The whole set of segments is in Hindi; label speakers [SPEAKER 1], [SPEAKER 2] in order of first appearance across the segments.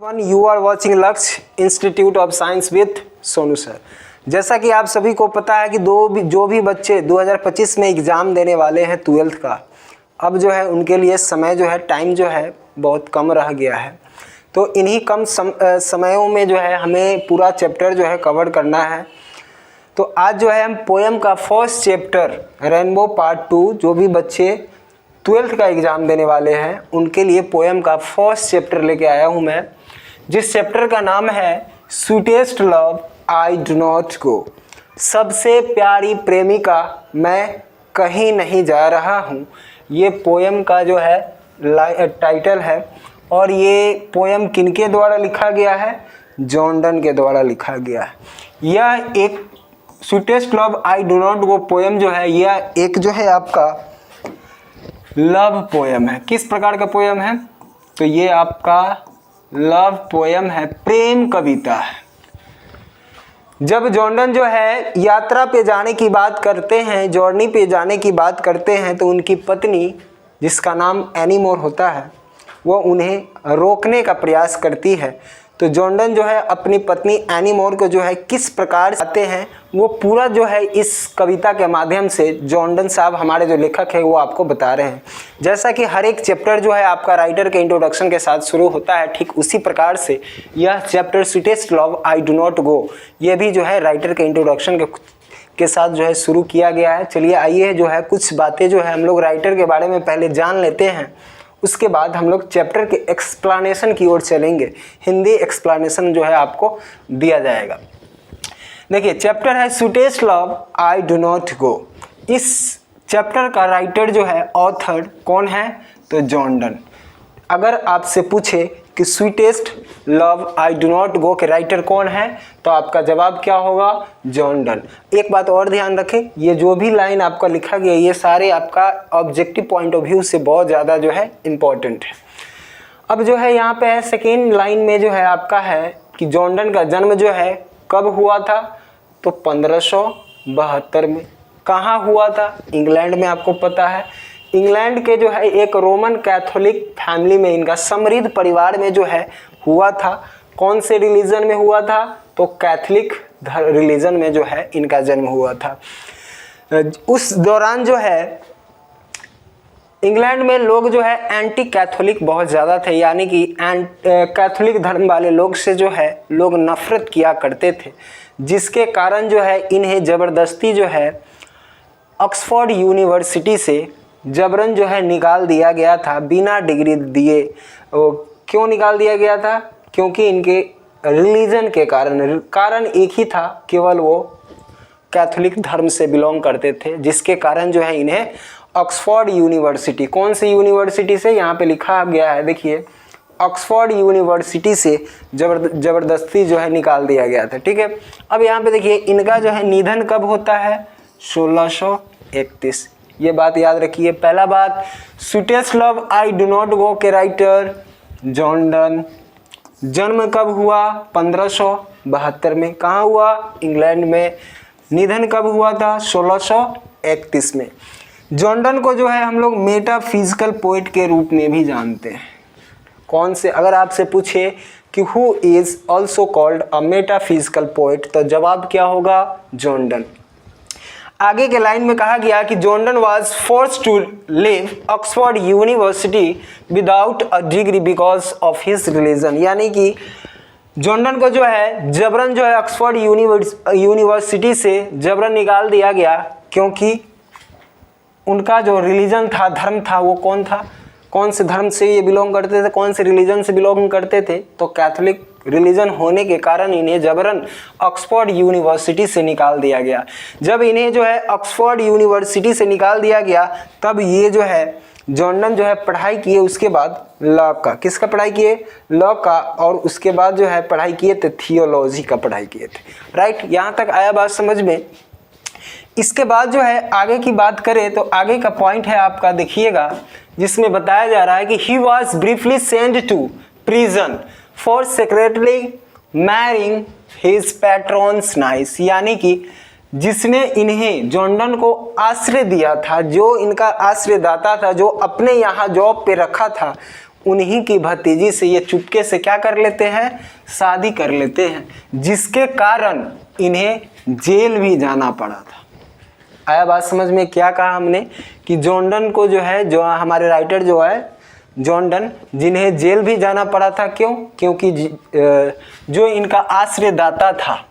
[SPEAKER 1] यू आर वॉचिंग लक्ष्य institute of science with Sonu sir. जैसा कि आप सभी को पता है कि जो भी बच्चे 2025 में एग्ज़ाम देने वाले हैं 12th का, अब जो है उनके लिए समय जो है टाइम जो है बहुत कम रह गया है। तो इन्हीं कम समयों में जो है हमें पूरा चैप्टर जो है कवर करना है। तो आज जो है हम पोएम का फर्स्ट चैप्टर रेनबो पार्ट 2 जो भी बच्चे 12th का एग्ज़ाम देने वाले हैं उनके लिए पोएम का फर्स्ट चैप्टर लेके आया हूँ मैं, जिस चैप्टर का नाम है sweetest love I do not go. सबसे प्यारी प्रेमिका मैं कहीं नहीं जा रहा हूँ। ये पोएम का जो है टाइटल है और ये पोएम किनके द्वारा लिखा गया है? जॉन डन के द्वारा लिखा गया है। यह एक sweetest love I do not go poem जो है यह एक जो है आपका लव पोएम है। किस प्रकार का पोएम है? तो ये आपका लव पोएम है, प्रेम कविता है। जब जॉन डन जो है यात्रा पे जाने की बात करते हैं, जर्नी पे जाने की बात करते हैं, तो उनकी पत्नी जिसका नाम एनी मोर होता है वो उन्हें रोकने का प्रयास करती है। तो जॉन डन जो है अपनी पत्नी एनी मोर को जो है किस प्रकार आते हैं वो पूरा जो है इस कविता के माध्यम से जॉन डन साहब हमारे जो लेखक है वो आपको बता रहे हैं। जैसा कि हर एक चैप्टर जो है आपका राइटर के इंट्रोडक्शन के साथ शुरू होता है, ठीक उसी प्रकार से यह chapter sweetest love I do not go ये भी जो है राइटर के इंट्रोडक्शन के साथ जो है शुरू किया गया है। चलिए आइए जो है कुछ बातें जो है हम लोग राइटर के बारे में पहले जान लेते हैं, उसके बाद हम लोग चैप्टर के एक्सप्लेनेशन की ओर चलेंगे। हिंदी एक्सप्लेनेशन जो है आपको दिया जाएगा। देखिए चैप्टर है sweetest love I do not go. इस चैप्टर का राइटर जो है ऑथर कौन है? तो जॉन डन। अगर आपसे पूछे कि sweetest love I do not go के राइटर कौन है तो आपका जवाब क्या होगा? John done. एक बात और ध्यान रखें, ये जो भी लाइन आपका लिखा गया ये सारे आपका ऑब्जेक्टिव पॉइंट ऑफ व्यू से बहुत ज़्यादा जो है इम्पोर्टेंट है। अब जो है यहाँ पे है सेकेंड लाइन में जो है आपका है कि जॉन डन का जन्म जो है कब हुआ था? तो 1572 में। कहाँ हुआ था? इंग्लैंड में। आपको पता है इंग्लैंड के जो है एक रोमन कैथोलिक फैमिली में, इनका समृद्ध परिवार में जो है हुआ था। कौन से रिलीजन में हुआ था? तो कैथोलिक रिलीजन में जो है इनका जन्म हुआ था। उस दौरान जो है इंग्लैंड में लोग जो है एंटी कैथोलिक बहुत ज़्यादा थे, यानी कि कैथोलिक धर्म वाले लोग से जो है लोग नफरत किया करते थे, जिसके कारण जो है इन्हें ज़बरदस्ती जो है ऑक्सफोर्ड यूनिवर्सिटी से जबरन जो है निकाल दिया गया था बिना डिग्री दिए। क्यों निकाल दिया गया था? क्योंकि इनके रिलीजन के कारण एक ही था, केवल वो कैथोलिक धर्म से बिलोंग करते थे, जिसके कारण जो है इन्हें ऑक्सफोर्ड यूनिवर्सिटी, कौन सी यूनिवर्सिटी से यहाँ पे लिखा गया है देखिए, ऑक्सफोर्ड यूनिवर्सिटी से जबरदस्ती जो है निकाल दिया गया था। ठीक है, अब यहाँ पे देखिए इनका जो है निधन कब होता है? 1631। ये बात याद रखिए। पहला बात, sweetest love I do not go के राइटर जॉन डन। जन्म कब हुआ? 1572 में। कहाँ हुआ? इंग्लैंड में। निधन कब हुआ था? 1631 में। जॉन डन को जो है हम लोग मेटाफिजिकल पोइट के रूप में भी जानते हैं। कौन से? अगर आपसे पूछे कि who is also called a metaphysical poet तो जवाब क्या होगा? John Donne. आगे के लाइन में कहा गया कि John Donne was forced to leave Oxford University without a degree because of his religion, यानी कि जॉन डन को जो है जबरन जो है ऑक्सफोर्ड यूनिवर्सिटी से जबरन निकाल दिया गया, क्योंकि उनका जो रिलीजन था, धर्म था, वो कौन था? कौन से धर्म से ये बिलोंग करते थे? कौन से रिलीजन से बिलोंग करते थे? तो कैथोलिक रिलीजन होने के कारण इन्हें जबरन ऑक्सफोर्ड यूनिवर्सिटी से निकाल दिया गया। जब इन्हें जो है ऑक्सफोर्ड यूनिवर्सिटी से निकाल दिया गया तब ये जो है जॉन डन जो है पढ़ाई किए, उसके बाद लॉ का, किसका पढ़ाई किए? लॉ का, और उसके बाद जो है पढ़ाई किए थे थियोलॉजी का पढ़ाई किए थे। राइट, यहाँ तक आया बात समझ में? इसके बाद जो है आगे की बात करें तो आगे का पॉइंट है आपका, देखिएगा, जिसमें बताया जा रहा है कि he was briefly send to prison for secretly marrying his patron's niece, यानी कि जिसने इन्हें जॉन डन को आश्रय दिया था, जो इनका आश्रयदाता था, जो अपने यहाँ जॉब पे रखा था, उन्हीं की भतीजी से ये चुपके से क्या कर लेते हैं, शादी कर लेते हैं, जिसके कारण इन्हें जेल भी जाना पड़ा था। आया बात समझ में? क्या कहा हमने कि जॉन डन को जो है, जो हमारे राइटर जो है जॉन डन, जिन्हें जेल भी जाना पड़ा था। क्यों? क्योंकि जो इनका आश्रयदाता था,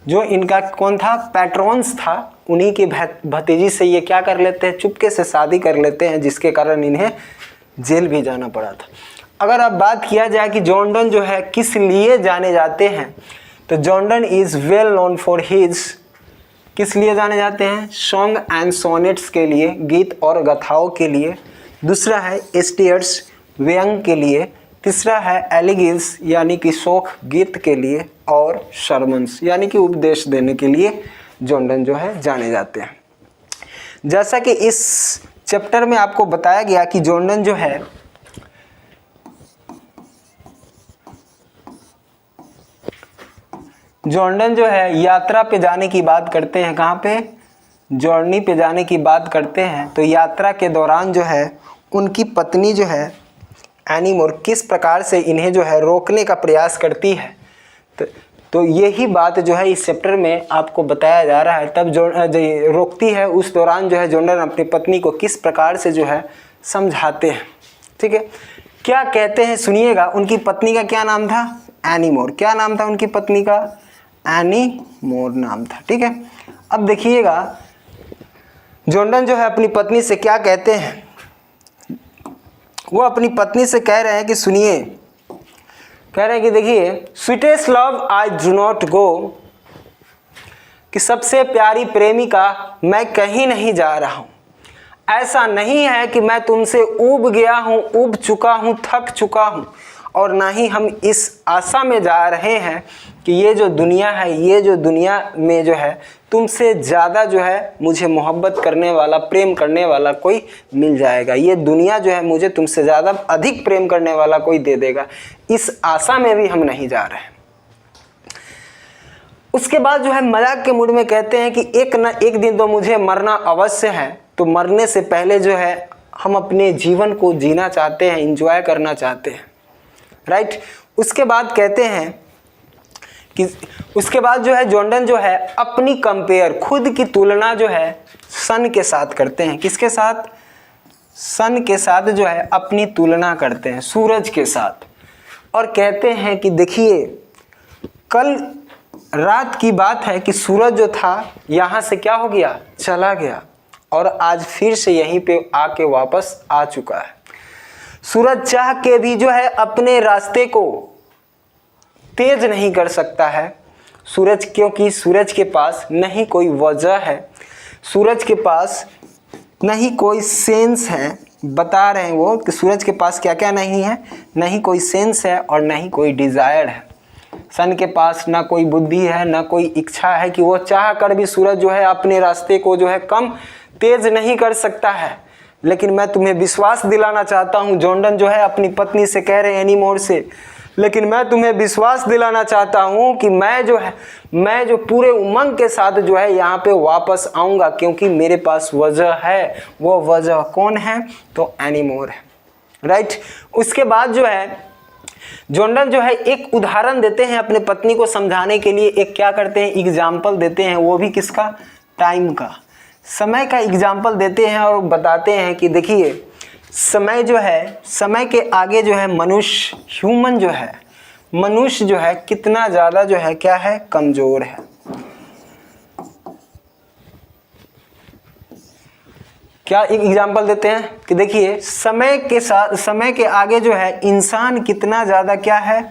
[SPEAKER 1] जो इनका कौन था, पैट्रॉन्स था, उन्हीं की भतीजी से ये क्या कर लेते हैं, चुपके से शादी कर लेते हैं, जिसके कारण इन्हें जेल भी जाना पड़ा था। अगर अब बात किया जाए कि जॉन डन जो है किस लिए जाने जाते हैं, तो John Donne is well known for his, किस लिए जाने जाते हैं, सॉन्ग एंड सोनेट्स के लिए, गीत और गाथाओं के लिए। दूसरा है एस्टियर्स, व्यंग के लिए। तीसरा है एलिगिल्स यानी कि शोक गीत के लिए, और शर्मन्स यानी कि उपदेश देने के लिए जॉन डन जो है जाने जाते हैं। जैसा कि इस चैप्टर में आपको बताया गया कि जॉन डन जो है यात्रा पे जाने की बात करते हैं। कहाँ पे? जर्नी पे जाने की बात करते हैं। तो यात्रा के दौरान जो है उनकी पत्नी जो है एनी मोर किस प्रकार से इन्हें जो है रोकने का प्रयास करती है। तो यही बात जो है इस चैप्टर में आपको बताया जा रहा है। तब जो रोकती है, उस दौरान जो है जॉन डन अपनी पत्नी को किस प्रकार से जो है समझाते हैं। ठीक है, क्या कहते हैं सुनिएगा। उनकी पत्नी का क्या नाम था? Any more. क्या नाम था उनकी पत्नी का? एनी मोर नाम था। ठीक है, अब देखिएगा जॉन डन जो है अपनी पत्नी से क्या कहते हैं। वो अपनी पत्नी से कह रहे हैं कि सुनिए, कह रहे हैं कि देखिए, sweetest love I do not go, कि सबसे प्यारी प्रेमिका मैं कहीं नहीं जा रहा हूँ। ऐसा नहीं है कि मैं तुमसे ऊब गया हूँ, ऊब चुका हूँ, थक चुका हूँ, और ना ही हम इस आशा में जा रहे हैं कि ये जो दुनिया है, ये जो दुनिया में जो है तुमसे ज़्यादा जो है मुझे मोहब्बत करने वाला, प्रेम करने वाला कोई मिल जाएगा। ये दुनिया जो है मुझे तुमसे ज़्यादा अधिक प्रेम करने वाला कोई दे देगा। इस आशा में भी हम नहीं जा रहे हैं। उसके बाद जो है मजाक के मूड में कहते हैं कि एक न एक दिन तो मुझे मरना अवश्य है, तो मरने से पहले जो है हम अपने जीवन को जीना चाहते हैं, एंजॉय करना चाहते हैं। राइट। उसके बाद कहते हैं कि उसके बाद जो है जॉन डन जो है अपनी कंपेयर, खुद की तुलना जो है सन के साथ करते हैं। किसके साथ? सन के साथ जो है अपनी तुलना करते हैं, सूरज के साथ, और कहते हैं कि देखिए, कल रात की बात है कि सूरज जो था यहाँ से क्या हो गया, चला गया, और आज फिर से यहीं पे आके वापस आ चुका है। सूरज चाह के भी जो है अपने रास्ते को तेज नहीं कर सकता है सूरज, क्योंकि सूरज के पास नहीं कोई वजह है, सूरज के पास नहीं कोई सेंस है। बता रहे हैं वो कि सूरज के पास क्या क्या नहीं है, नहीं कोई सेंस है और नहीं कोई डिज़ायर है। सन के पास ना कोई बुद्धि है, ना कोई इच्छा है कि वो चाह कर भी सूरज जो है अपने रास्ते को जो है कम तेज नहीं कर सकता है। लेकिन मैं तुम्हें विश्वास दिलाना चाहता हूँ, जॉन डन जो है अपनी पत्नी से कह रहे हैं एनी मोर से, लेकिन मैं तुम्हें विश्वास दिलाना चाहता हूँ कि मैं जो पूरे उमंग के साथ जो है यहाँ पे वापस आऊँगा, क्योंकि मेरे पास वजह है। वो वजह कौन है? तो एनी मोर है। राइट। उसके बाद जो है जॉन डन जो है एक उदाहरण देते हैं अपने पत्नी को समझाने के लिए। एक क्या करते हैं, एग्जाम्पल देते हैं, वो भी किसका? टाइम का, समय का एग्जाम्पल देते हैं और बताते हैं कि देखिए, समय जो है, समय के आगे जो है मनुष्य, ह्यूमन जो है, मनुष्य जो है कितना ज़्यादा जो है क्या है, कमज़ोर है। क्या एक एग्जाम्पल देते हैं कि देखिए, समय के साथ, समय के आगे जो है इंसान कितना ज़्यादा क्या है,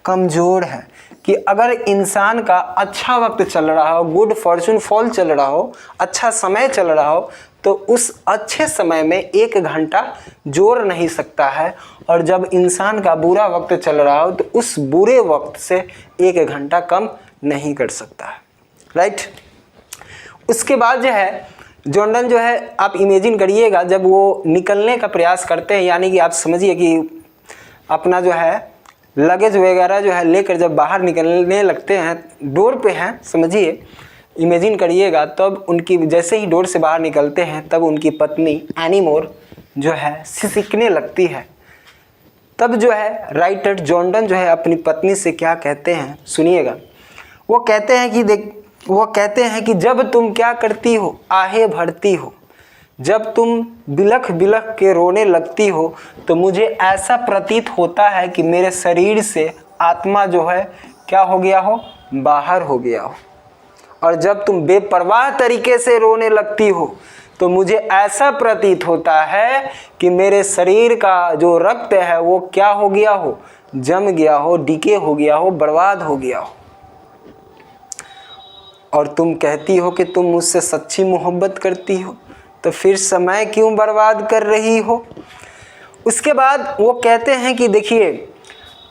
[SPEAKER 1] कमज़ोर है। कि अगर इंसान का अच्छा वक्त चल रहा हो, गुड फॉर्चून फॉल चल रहा हो, अच्छा समय चल रहा हो, तो उस अच्छे समय में 1 घंटा जोड़ नहीं सकता है, और जब इंसान का बुरा वक्त चल रहा हो तो उस बुरे वक्त से 1 घंटा कम नहीं कर सकता है। राइट। उसके बाद जो है जॉन डन जो है, आप इमेजिन करिएगा जब वो निकलने का प्रयास करते हैं, यानी कि आप समझिए कि अपना जो है लगेज वगैरह जो है लेकर जब बाहर निकलने लगते हैं, डोर पे हैं, समझिए, इमेजिन करिएगा, तब उनकी जैसे ही डोर से बाहर निकलते हैं तब उनकी पत्नी एनी मोर जो है सिसकने लगती है। तब जो है राइटर जॉर्डन जो है अपनी पत्नी से क्या कहते हैं सुनिएगा। वो कहते हैं कि जब तुम क्या करती हो, आहें भरती हो, जब तुम बिलख बिलख के रोने लगती हो, तो मुझे ऐसा प्रतीत होता है कि मेरे शरीर से आत्मा जो है क्या हो गया हो, बाहर हो गया हो। और जब तुम बेपरवाह तरीके से रोने लगती हो, तो मुझे ऐसा प्रतीत होता है कि मेरे शरीर का जो रक्त है वो क्या हो गया हो, जम गया हो, डीके हो गया हो, बर्बाद हो गया हो। और तुम कहती हो कि तुम मुझसे सच्ची मोहब्बत करती हो, तो फिर समय क्यों बर्बाद कर रही हो। उसके बाद वो कहते हैं कि देखिए,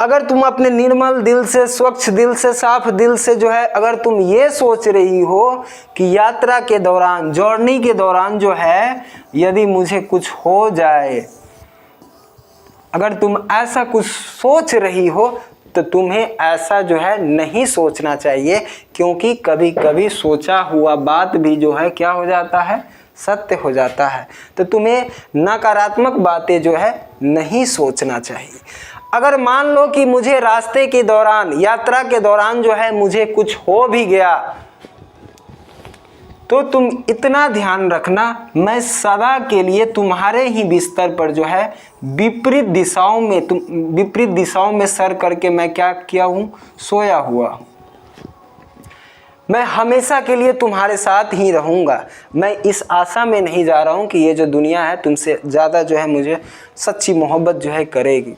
[SPEAKER 1] अगर तुम अपने निर्मल दिल से, स्वच्छ दिल से, साफ दिल से जो है अगर तुम ये सोच रही हो कि यात्रा के दौरान, जर्नी के दौरान जो है यदि मुझे कुछ हो जाए, अगर तुम ऐसा कुछ सोच रही हो, तो तुम्हें ऐसा जो है नहीं सोचना चाहिए, क्योंकि कभी कभी सोचा हुआ बात भी जो है क्या हो जाता है, सत्य हो जाता है। तो तुम्हें नकारात्मक बातें जो है नहीं सोचना चाहिए। अगर मान लो कि मुझे रास्ते के दौरान, यात्रा के दौरान जो है मुझे कुछ हो भी गया, तो तुम इतना ध्यान रखना, मैं सदा के लिए तुम्हारे ही बिस्तर पर जो है विपरीत दिशाओं में सर करके मैं क्या किया हूँ, सोया हुआ हूँ। मैं हमेशा के लिए तुम्हारे साथ ही रहूँगा। मैं इस आशा में नहीं जा रहा हूँ कि ये जो दुनिया है तुमसे ज़्यादा जो है मुझे सच्ची मोहब्बत जो है करेगी।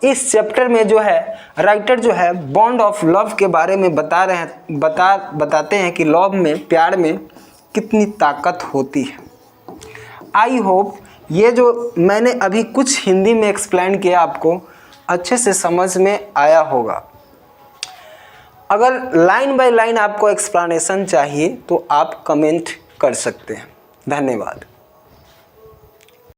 [SPEAKER 1] इस चैप्टर में जो है राइटर जो है बॉन्ड ऑफ लव के बारे में बताते हैं कि लव में, प्यार में कितनी ताकत होती है। आई होप ये जो मैंने अभी कुछ हिंदी में एक्सप्लेन किया आपको अच्छे से समझ में आया होगा। अगर लाइन बाय लाइन आपको एक्सप्लेनेशन चाहिए तो आप कमेंट कर सकते हैं। धन्यवाद।